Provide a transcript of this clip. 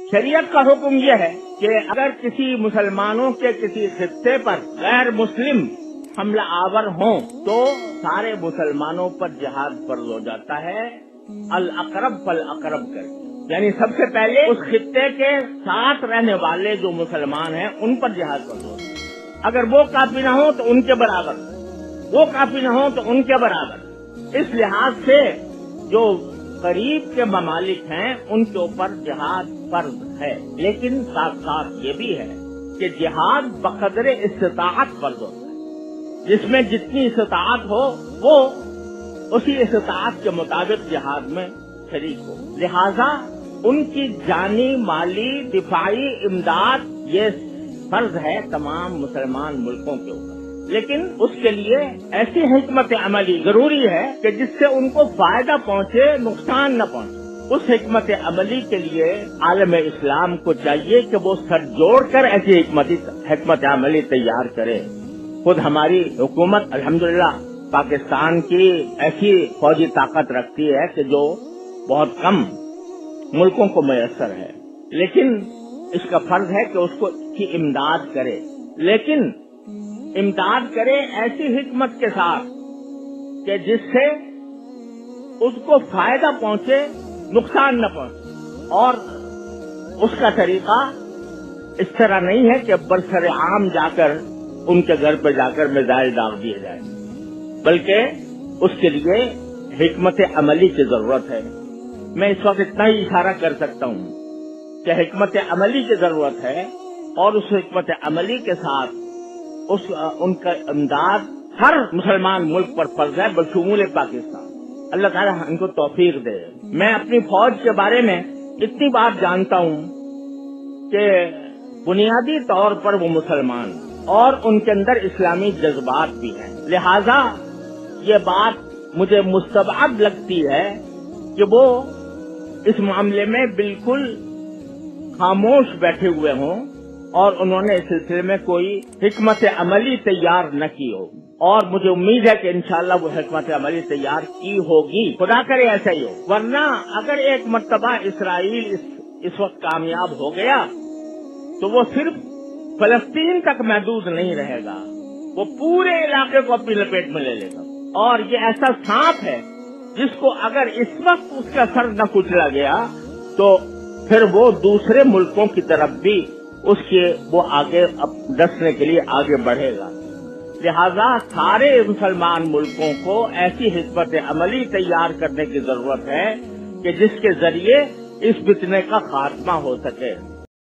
शरीयत का हुक्म यह है कि अगर किसी मुसलमानों के किसी खित्ते पर गैर मुस्लिम हमला आवर हों तो सारे मुसलमानों पर जिहाद फर्ज हो जाता है, अल अकरब फल अकरब करके। यानी सबसे पहले उस खित्ते के साथ रहने वाले जो मुसलमान हैं उन पर जिहाद फर्ज होता है। अगर वो काफी न हो तो उनके बराबर, वो काफी न हो तो उनके बराबर। इस लिहाज से जो करीब के ममालिक हैं उनके ऊपर जिहाद फर्ज है, लेकिन साथ साथ ये भी है कि जिहाद बकदरे इस्तिताअत फर्ज होता है, जिसमें जितनी इस्तिताअत हो वो उसी इस्तिताअत के मुताबिक जिहाद में शरीक हो। लिहाजा उनकी जानी माली दिफाई इमदाद ये फर्ज है तमाम मुसलमान मुल्कों के ऊपर, लेकिन उसके लिए ऐसी हिकमत अमली जरूरी है कि जिससे उनको फायदा पहुंचे, नुकसान न पहुंचे। उस हिकमत अमली के लिए आलम इस्लाम को चाहिए कि वो सर जोड़कर ऐसी हिकमत अमली तैयार करे। खुद हमारी हुकूमत अल्हम्दुलिल्लाह पाकिस्तान की ऐसी फौजी ताकत रखती है कि जो बहुत कम मुल्कों को मयसर है, लेकिन इसका फर्ज है कि उसको की इमदाद करे, लेकिन इमदाद करे ऐसी हिकमत के साथ कि जिससे उसको फायदा पहुंचे, नुकसान न पहुंचे। और उसका तरीका इस तरह नहीं है कि बरसरे आम जाकर उनके घर पर जाकर मिसाइल दाग दिए जाए, बल्कि उसके लिए हिकमत अमली की जरूरत है। मैं इस वक्त इतना ही इशारा कर सकता हूँ कि हिकमत अमली की जरूरत है, और उस हिकमत अमली के साथ उनका इमदाद हर मुसलमान मुल्क पर फर्ज है बशमूल पाकिस्तान। अल्लाह ताला इनको तौफीक दे। मैं अपनी फौज के बारे में इतनी बात जानता हूँ कि बुनियादी तौर पर वो मुसलमान और उनके अंदर इस्लामी जज्बात भी हैं। लिहाजा ये बात मुझे मुस्तबअद लगती है कि वो इस मामले में बिल्कुल खामोश बैठे हुए हों और उन्होंने इस सिलसिले में कोई हिकमत अमली तैयार न की हो, और मुझे उम्मीद है कि इंशाअल्लाह वो हिकमत अमली तैयार की होगी। खुदा करे ऐसा ही हो, वरना अगर एक मर्तबा इसराइल इस वक्त कामयाब हो गया तो वो सिर्फ फलस्तीन तक महदूद नहीं रहेगा, वो पूरे इलाके को अपनी लपेट में ले लेगा। और ये ऐसा सांप है जिसको अगर इस वक्त उसका सर न कुचला गया तो फिर वो दूसरे मुल्कों की तरफ भी वो आगे डसने के लिए आगे बढ़ेगा। लिहाजा सारे मुसलमान मुल्कों को ऐसी हिकमत अमली तैयार करने की जरूरत है कि जिसके जरिए इस फितने का खात्मा हो सके।